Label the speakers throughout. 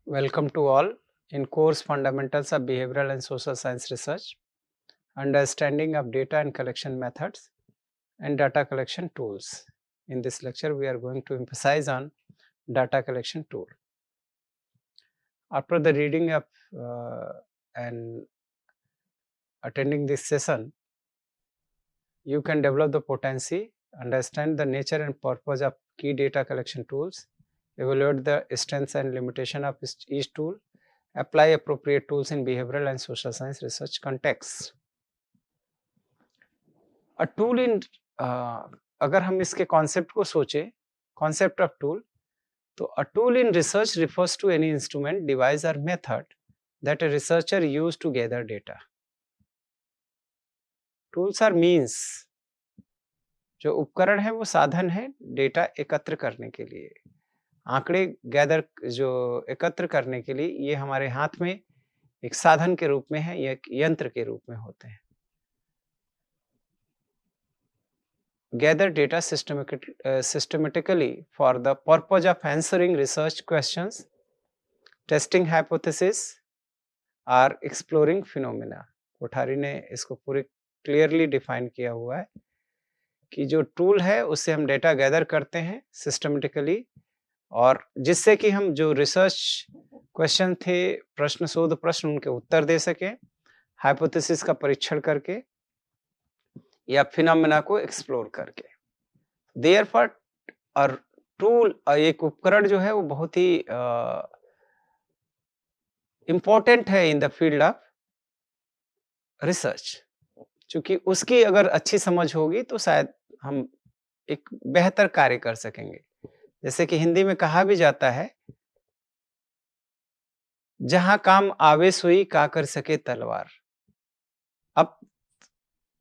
Speaker 1: Welcome to all in course Fundamentals of Behavioral and Social Science Research, Understanding of Data and Collection Methods and Data Collection Tools. In this lecture, we are going to emphasize on data collection tool. After the reading of and attending this session, you can develop the potency, understand the nature and purpose of key data collection tools, evaluate the strengths and limitation of each tool, apply appropriate tools in behavioral and social science research contexts. A tool in अगर हम इसके concept को सोचें, concept of tool, तो a tool in research refers to any instrument, device or method that a researcher use to gather data. Tools are means. जो उपकरण है वो साधन है डेटा एकत्र करने के लिए, आंकड़े गैदर जो एकत्र करने के लिए ये हमारे हाथ में एक साधन के रूप में है या एक यंत्र के रूप में होते हैं. Gather data systematically for the purpose of answering research questions, testing hypothesis or exploring phenomena. Kothari ने इसको पूरे क्लियरली डिफाइन किया हुआ है कि जो टूल है उससे हम डेटा गैदर करते हैं सिस्टमेटिकली, और जिससे कि हम जो रिसर्च क्वेश्चन थे, प्रश्न शोध प्रश्न, उनके उत्तर दे सकें, हाइपोथेसिस का परीक्षण करके या फिनोमेना को एक्सप्लोर करके. देयरफॉर और टूल, एक उपकरण जो है वो बहुत ही इम्पोर्टेंट है in the field of research, क्योंकि उसकी अगर अच्छी समझ होगी तो शायद हम एक बेहतर कार्य कर सकेंगे. जैसे कि हिंदी में कहा भी जाता है, जहां काम आवे सोई का कर सके तलवार. अब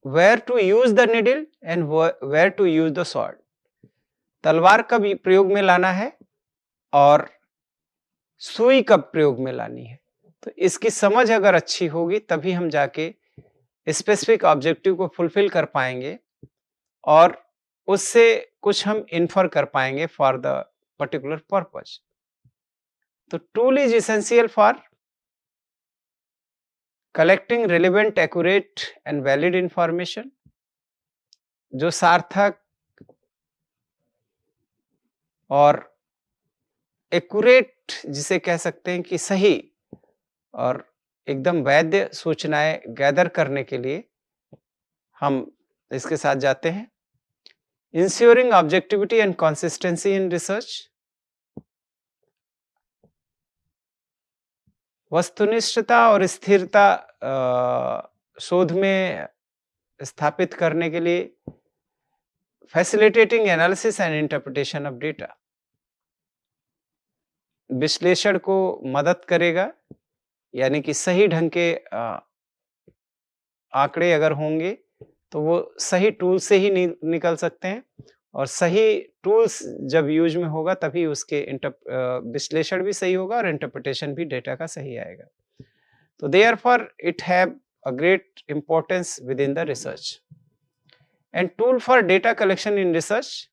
Speaker 1: where to use the needle and where to use the sword. तलवार कब प्रयोग में लाना है और सुई कब प्रयोग में लानी है, तो इसकी समझ अगर अच्छी होगी तभी हम जाके स्पेसिफिक ऑब्जेक्टिव को फुलफिल कर पाएंगे और उससे कुछ हम इन्फर कर पाएंगे फॉर द पर्टिकुलर पर्पज. तो tool is essential for collecting relevant, accurate and valid information. जो सार्थक और एक्यूरेट, जिसे कह सकते हैं कि सही और एकदम वैध सूचनाएं गैदर करने के लिए हम इसके साथ जाते हैं. Ensuring objectivity and consistency in research. वस्तुनिष्ठता और स्थिरता शोध में स्थापित करने के लिए facilitating analysis and interpretation of data. विश्लेषण को मदद करेगा, यानी कि सही ढंग के आंकड़े अगर होंगे तो वो सही टूल से ही निकल सकते हैं, और सही टूल्स जब यूज में होगा तभी उसके विश्लेषण भी सही होगा और इंटरप्रिटेशन भी डेटा का सही आएगा. तो therefore it have a great importance within the research. And tool for data collection in research,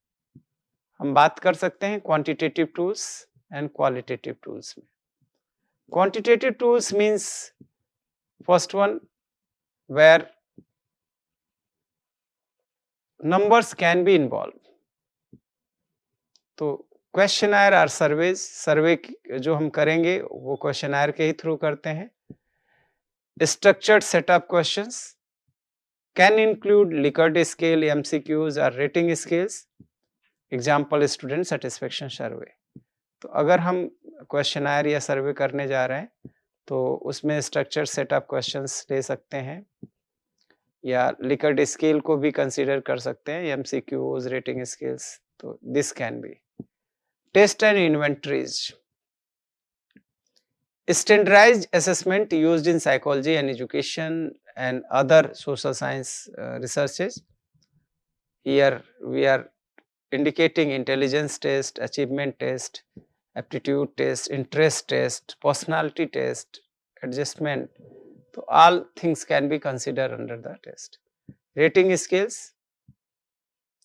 Speaker 1: हम बात कर सकते हैं quantitative tools and qualitative tools में. Quantitative tools means first one where numbers can be involved. तो questionnaire और surveys, survey जो हम करेंगे वो क्वेश्चनर के ही थ्रू करते हैं. Structured set of questions can include Likert scale, MCQs और rating scales. Example student satisfaction survey. तो अगर हम क्वेश्चनर या सर्वे करने जा रहे हैं तो उसमें स्ट्रक्चर्ड सेट ऑफ क्वेश्चंस ले सकते हैं, या लिकर्ट स्केल को भी कंसीडर कर सकते हैं, एमसीक्यूज, रेटिंग स्केल्स. तो this can be. Test and inventories. Standardised assessment used in psychology and education and other social science researches. Here we are indicating intelligence test, achievement test, aptitude test, interest test, personality test, adjustment. So all things can be considered under the test. Rating scales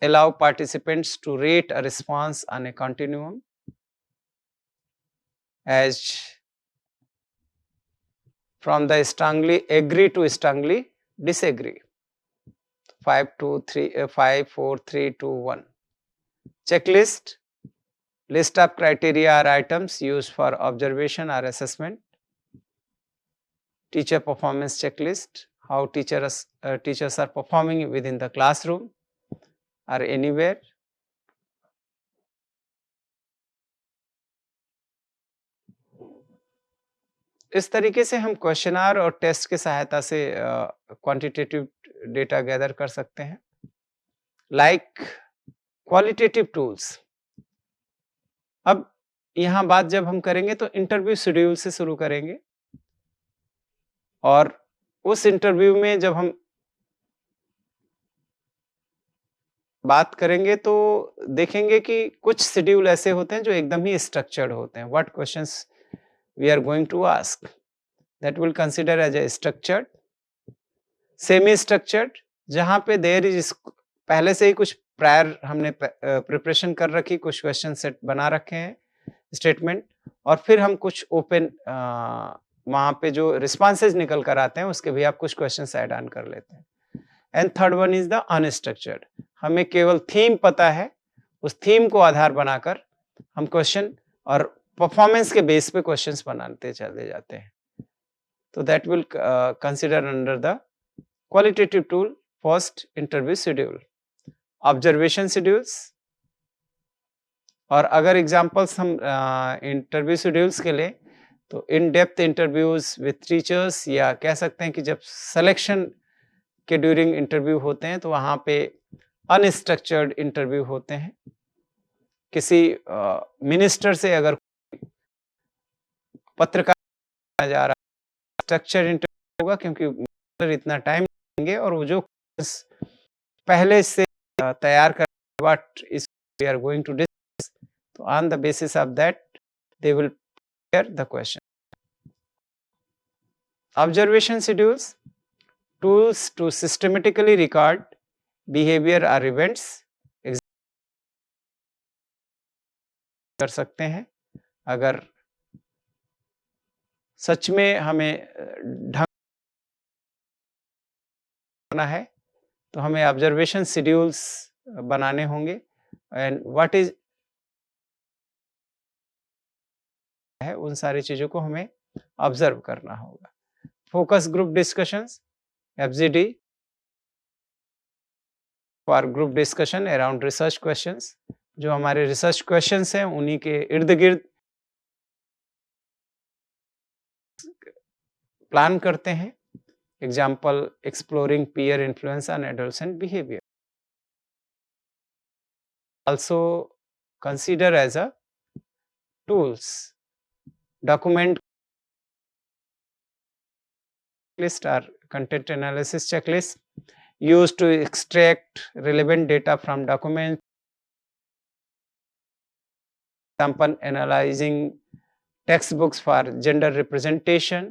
Speaker 1: allow participants to rate a response on a continuum as from the strongly agree to strongly disagree. 5, 2, 3, 5, 4, 3, 2, 1. Checklist. List of criteria or items used for observation or assessment. Teacher performance checklist. How teachers are performing within the classroom or anywhere. इस तरीके से हम questionnaire और test की सहायता से quantitative data gather कर सकते हैं. Like qualitative tools. अब यहाँ बात जब हम करेंगे तो इंटरव्यू शेड्यूल से शुरू करेंगे और उस इंटरव्यू में जब हम बात करेंगे तो देखेंगे कि कुछ शेड्यूल ऐसे होते हैं जो एकदम ही स्ट्रक्चर्ड होते हैं. What questions we are going to ask, that will consider as a structured, semi structured, जहां पे देयर इज पहले से ही कुछ प्रायर हमने प्रिपरेशन कर रखी, कुछ क्वेश्चन सेट बना रखे हैं स्टेटमेंट, और फिर हम कुछ ओपन वहां पे जो रिस्पॉन्सेज निकल कर आते हैं उसके भी आप कुछ क्वेश्चन ऐड ऑन कर लेते हैं. And third one is the unstructured. हमें केवल थीम पता है, उस थीम को आधार बनाकर हम क्वेश्चन और परफॉर्मेंस के बेस पे क्वेश्चंस बनाते चले जाते हैं. तो that will consider under the qualitative tool. First, interview schedule, observation schedules. और अगर एग्जांपल्स हम इंटरव्यू शेड्यूल्स के लिए तो in depth interviews with teachers, या कह सकते हैं कि जब सिलेक्शन के ड्यूरिंग इंटरव्यू होते हैं तो वहाँ पे अनस्ट्रक्चर्ड इंटरव्यू होते हैं. किसी मिनिस्टर से अगर पत्रकार जा रहा है, स्ट्रक्चर इंटरव्यू होगा क्योंकि इतना टाइम देंगे और वो जो पहले से तैयार कर what is we are going to discuss, तो on the basis of that they will prepare the question. Observation schedules, tools to systematically record behaviour और इवेंट्स कर सकते हैं. अगर सच में हमें ढंग करना है तो हमें ऑब्जर्वेशन शेड्यूल्स बनाने होंगे. एंड व्हाट इज है, उन सारी चीजों को हमें ऑब्जर्व करना होगा. Focus group discussions, FGD, for group discussion around research questions. जो हमारे रिसर्च क्वेश्चंस हैं उन्हीं के इर्द गिर्द प्लान करते हैं. Example, exploring peer influence on adolescent behaviour. Also consider as a tools document list or content analysis checklist used to extract relevant data from documents. Example, analyzing textbooks for gender representation.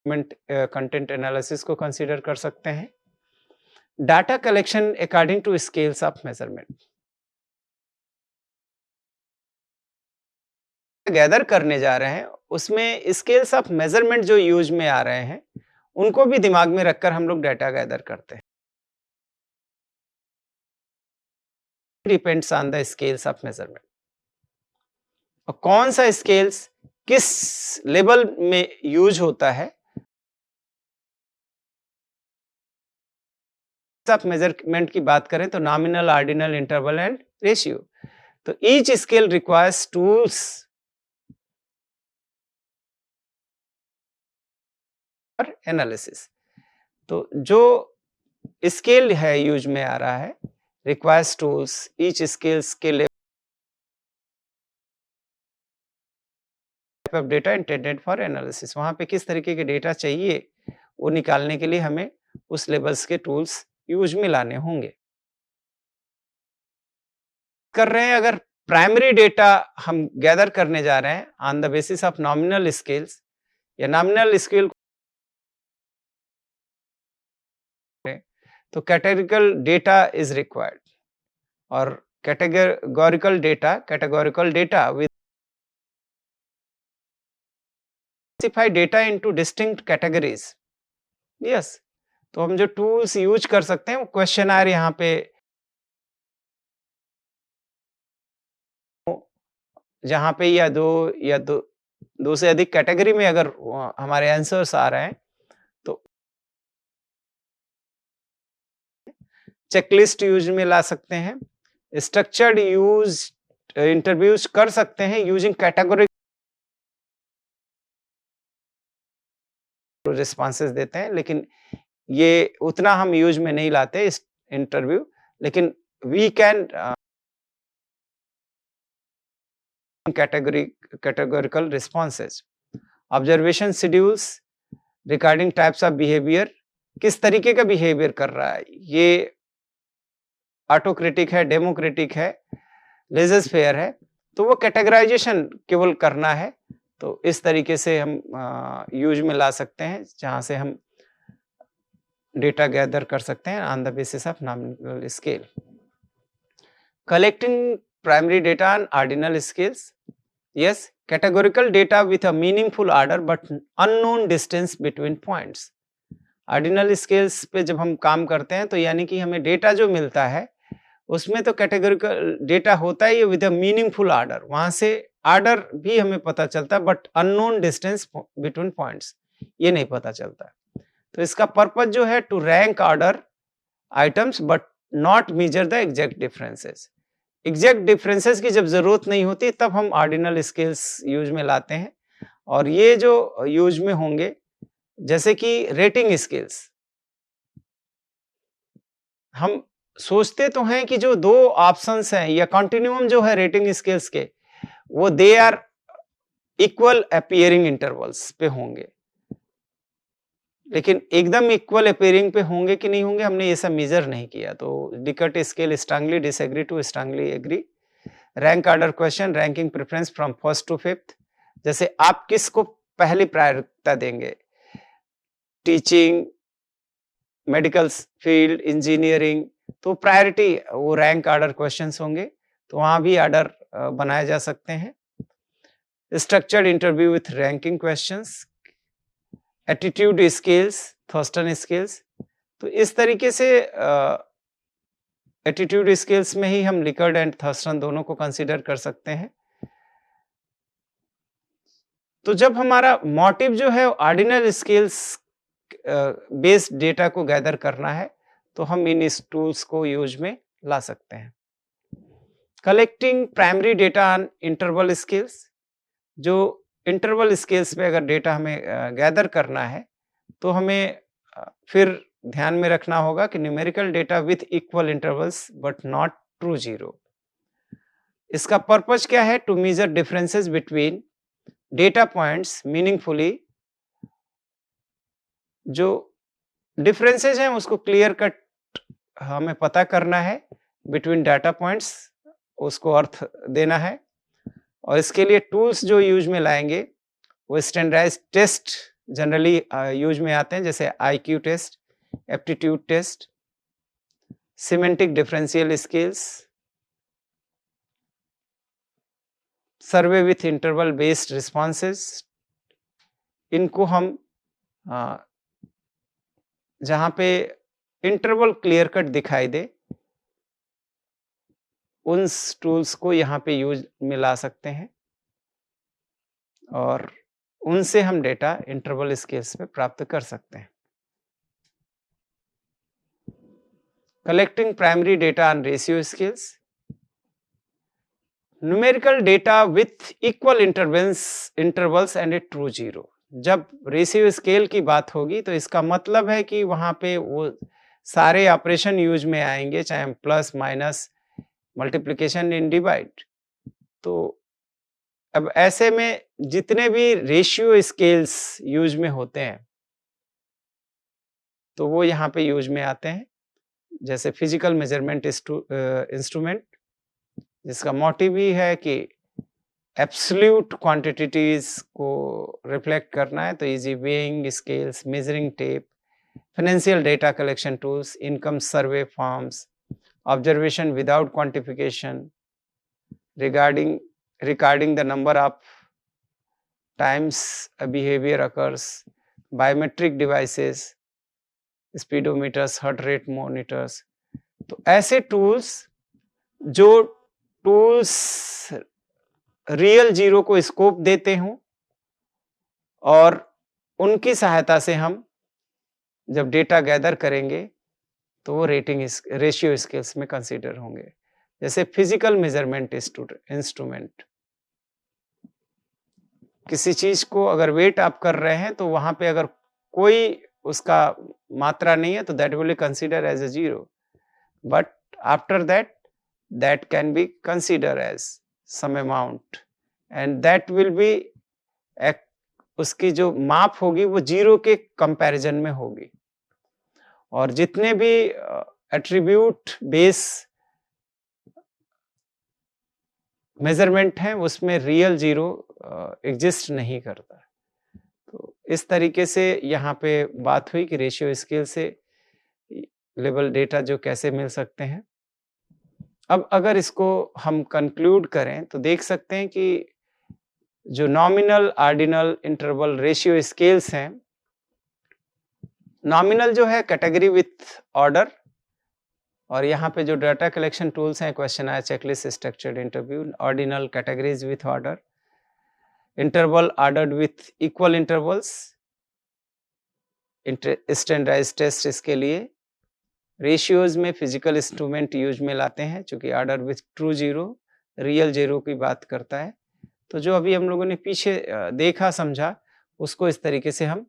Speaker 1: Content analysis को consider कर सकते हैं. Data collection according to scales of measurement. Gather करने जा रहे हैं उसमें scales of measurement जो यूज में आ रहे हैं उनको भी दिमाग में रखकर हम लोग डाटा गैदर करते हैं. Depends on the scales of measurement. और कौन सा स्केल्स किस लेवल में यूज होता है, ऑफ मेजरमेंट की बात करें तो nominal, ordinal, interval and ratio. तो each scale requires tools for analysis. तो जो स्केल है यूज में आ रहा है, रिक्वायर्स टूल्स, ईच स्केल्स के level of data intended for analysis. वहां पे किस तरीके के डेटा चाहिए वो निकालने के लिए हमें उस लेवल्स के टूल्स यूज में लाने होंगे. कर रहे हैं अगर प्राइमरी डेटा हम गैदर करने जा रहे हैं on the basis of nominal scales, या नॉमिनल स्केल तो कैटेगोरिकल डेटा इज रिक्वायर्ड. और categorical data with classify data into distinct categories. Yes, तो हम जो टूल्स यूज कर सकते हैं वो क्वेश्चनर यहाँ पे जहाँ पे या दो से अधिक कैटेगरी में अगर हमारे आंसर्स आ रहे हैं तो चेकलिस्ट यूज में ला सकते हैं, स्ट्रक्चर्ड यूज इंटरव्यूज कर सकते हैं यूजिंग कैटेगरी रिस्पॉन्सेज देते हैं, लेकिन ये उतना हम यूज में नहीं लाते इस इंटरव्यू, लेकिन we can categorical responses. Observation schedules regarding types of behavior, किस तरीके का बिहेवियर कर रहा है, ये ऑटोक्रेटिक है, डेमोक्रेटिक है, लेजर फेयर है, तो वो कैटेगराइजेशन केवल करना है। तो इस तरीके से हम यूज में ला सकते हैं जहां से हम डेटा गैदर कर सकते हैं on the basis of nominal scale. Collecting primary data on ordinal scales. Yes, categorical data with a meaningful order but unknown distance between points. Ordinal scales पे जब हम काम करते हैं तो यानी कि हमें डेटा जो मिलता है उसमें तो कैटेगोरिकल डेटा होता ही विद अ मीनिंगफुल ऑर्डर, वहां से ऑर्डर भी हमें पता चलता है but unknown distance between points ये नहीं पता चलता। तो इसका पर्पज जो है to rank order items but not measure the exact differences. Exact differences की जब जरूरत नहीं होती तब हम ऑर्डिनल स्केल्स यूज में लाते हैं, और ये जो यूज में होंगे जैसे कि रेटिंग स्केल्स, हम सोचते तो हैं कि जो दो ऑप्शंस हैं या कंटिन्यूम जो है रेटिंग स्केल्स के वो they are equal appearing intervals पे होंगे, लेकिन एकदम इक्वल अपीयरिंग पे होंगे कि नहीं होंगे हमने ये सब मेजर नहीं किया। तो Likert scale strongly disagree to strongly agree. Rank order question, ranking preference from first to fifth, जैसे आप किसको पहली प्रायोरिकता देंगे, टीचिंग, मेडिकल फील्ड, इंजीनियरिंग, तो प्रायोरिटी वो रैंक ऑर्डर क्वेश्चंस होंगे, तो वहां भी ऑर्डर बनाए जा सकते हैं। Structured interview with ranking questions, attitude skills, Thurstone skills, तो इस तरीके से एटीट्यूड स्किल्स में ही हम लिकर्ड एंड थर्स्टन दोनों को कंसीडर कर सकते हैं। तो जब हमारा मोटिव जो है ऑर्डिनल स्किल्स बेस्ड डेटा को गैदर करना है तो हम इन इस टूल्स को यूज में ला सकते हैं। Collecting primary data on interval skills, जो इंटरवल स्केल्स पे अगर डेटा हमें गैदर करना है तो हमें फिर ध्यान में रखना होगा कि numerical data with equal intervals but not true zero. इसका पर्पस क्या है, to measure differences between data points meaningfully, जो डिफरेंसेस हैं उसको क्लियर कट हमें पता करना है बिटवीन डाटा पॉइंट्स, उसको अर्थ देना है, और इसके लिए टूल्स जो यूज में लाएंगे वो स्टैंडर्डाइज्ड टेस्ट जनरली यूज में आते हैं, जैसे IQ test, aptitude test, semantic differential skills, survey with interval based responses. इनको हम जहां पे इंटरवल क्लियर कट दिखाई दे उन टूल्स को यहाँ पे यूज में ला सकते हैं और उनसे हम डेटा इंटरवल स्केल्स में प्राप्त कर सकते हैं। Collecting primary data on ratio scales, numerical data with equal intervals and A true zero. जब रेशियो स्केल की बात होगी तो इसका मतलब है कि वहां पे वो सारे ऑपरेशन यूज में आएंगे, चाहे प्लस माइनस मल्टीप्लिकेशन इन डिवाइड। तो अब ऐसे में जितने भी रेशियो स्केल्स यूज में होते हैं तो वो यहाँ पे यूज में आते हैं, जैसे फिजिकल मेजरमेंट इंस्ट्रूमेंट, जिसका मोटिव ही है कि एब्सोल्यूट क्वांटिटीज को रिफ्लेक्ट करना है, तो eg weighing scales, measuring tape, financial data collection tools, income survey forms, observation without quantification, regarding the number of times a behavior occurs, biometric devices, speedometers, heart rate monitors. तो ऐसे tools जो tools real zero को scope देते हों और उनकी सहायता से हम जब डेटा गैदर करेंगे तो वो रेशियो स्केल्स में कंसीडर होंगे। जैसे फिजिकल मेजरमेंट इंस्ट्रूमेंट, किसी चीज को अगर वेट आप कर रहे हैं तो वहां पे अगर कोई उसका मात्रा नहीं है तो that will be consider as a zero, but after that can be consider as some amount and that will be, उसकी जो माप होगी वो जीरो के कंपैरिजन में होगी। और जितने भी एट्रीब्यूट बेस मेजरमेंट हैं उसमें रियल जीरो एग्जिस्ट नहीं करता। तो इस तरीके से यहाँ पे बात हुई कि रेशियो स्केल से लेवल डेटा जो कैसे मिल सकते हैं। अब अगर इसको हम कंक्लूड करें तो देख सकते हैं कि जो nominal, ordinal, interval, ratio scales हैं, नॉमिनल जो है कैटेगरी विथ ऑर्डर, और यहाँ पे जो डाटा कलेक्शन टूल्स हैं, क्वेश्चन आया, checklist, structured interview. Ordinal categories with order, interval ordered with equal intervals, standardise test इसके लिए। रेशियोज में फिजिकल इंस्ट्रूमेंट यूज में लाते हैं चूंकि order with true zero, real zero की बात करता है। तो जो अभी हम लोगों ने पीछे देखा समझा उसको इस तरीके से हम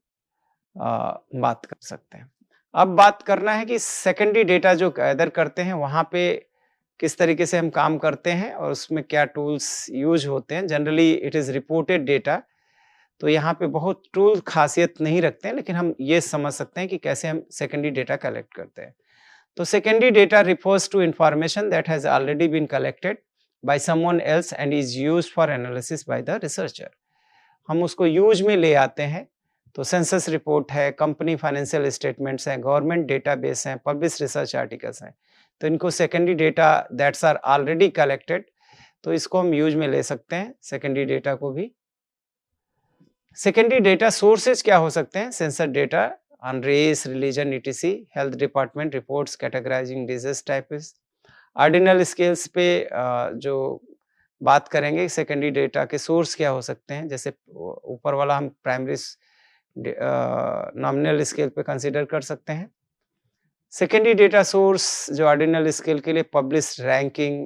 Speaker 1: बात कर सकते हैं। अब बात करना है कि सेकेंडरी डेटा जो गैदर करते हैं वहां पे किस तरीके से हम काम करते हैं और उसमें क्या टूल्स यूज होते हैं। Generally it is reported data, तो यहाँ पे बहुत टूल खासियत नहीं रखते हैं, लेकिन हम ये समझ सकते हैं कि कैसे हम सेकेंडरी डेटा कलेक्ट करते हैं। तो secondary data refers to information that has already been collected by someone else and is used for analysis by the researcher। हम उसको यूज में ले आते हैं। तो सेंसस रिपोर्ट है, कंपनी फाइनेंशियल स्टेटमेंट्स हैं, गवर्नमेंट डेटाबेस हैं, पब्लिश रिसर्च आर्टिकल्स हैं, तो इनको secondary data that's are already collected, तो इसको हम यूज में ले सकते हैं सेकेंडरी डेटा को भी। सेकेंडरी डेटा सोर्सेज क्या हो सकते हैं? Census data on race, religion, ETC, health department reports categorising disease types. Ordinal scales पे जो बात करेंगे सेकेंडरी डेटा के सोर्स क्या हो सकते हैं, जैसे ऊपर वाला हम प्राइमरी नॉमिनल स्केल पे कंसीडर कर सकते हैं। सेकेंडरी डेटा सोर्स जो ऑर्डिनल स्केल के लिए पब्लिश्ड रैंकिंग,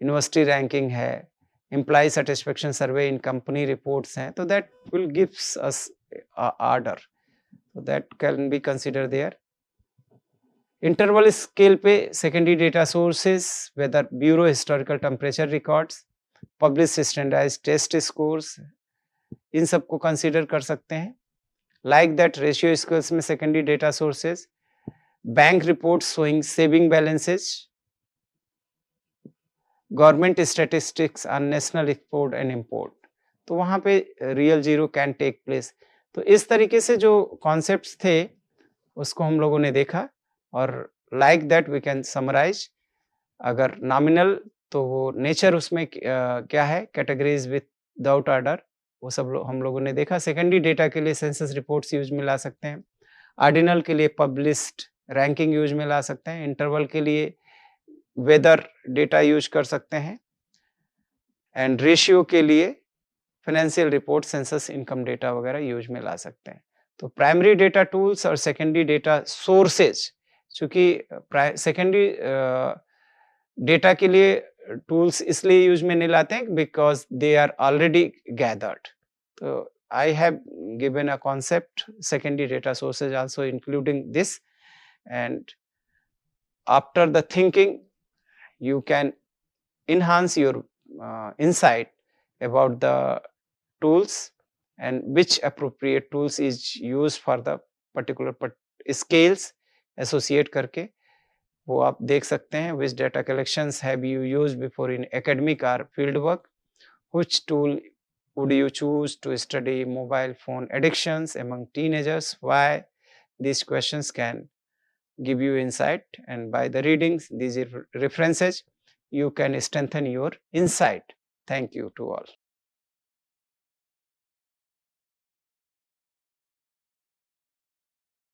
Speaker 1: यूनिवर्सिटी रैंकिंग है, employ satisfaction survey in company reports हैं, तो that will gives us order, so that can be considered there। Interval scale पे secondary data sources weather bureau historical temperature records, publish standardised test scores, इन सबको consider कर सकते हैं। Like that ratio scales में secondary data sources bank reports showing saving balances, government statistics on national export and import, तो वहां पे real zero can take place. तो इस तरीके से जो कॉन्सेप्ट्स थे उसको हम लोगों ने देखा, और like that we can summarise. अगर नॉमिनल तो वो नेचर उसमें क्या है, कैटेगरीज विदाउट ऑर्डर, वो सब हम लोगों ने देखा। सेकेंडरी डेटा के लिए सेंसस रिपोर्ट्स यूज में ला सकते हैं, ऑर्डिनल के लिए पब्लिश्ड रैंकिंग यूज में ला सकते हैं, इंटरवल के लिए वेदर डेटा यूज कर सकते हैं, एंड रेशियो के लिए financial report, census, income data वगैरह यूज में ला सकते हैं। तो प्राइमरी डेटा टूल्स और सेकेंडरी डेटा सोर्सेज, चूंकि सेकेंडरी डेटा के लिए टूल्स इसलिए यूज में नहीं लाते हैं because they are already gathered. तो I have given a concept secondary data sources also including this, and after the thinking you can enhance your insight about the tools and which appropriate tools is used for the particular scales associate करके वो आप देख सकते हैं। which data collections have you used before in academic or field work, which tool would you choose to study mobile phone addictions among teenagers, why? These questions can give you insight, and by the readings, these references, you can strengthen your insight. Thank you to all.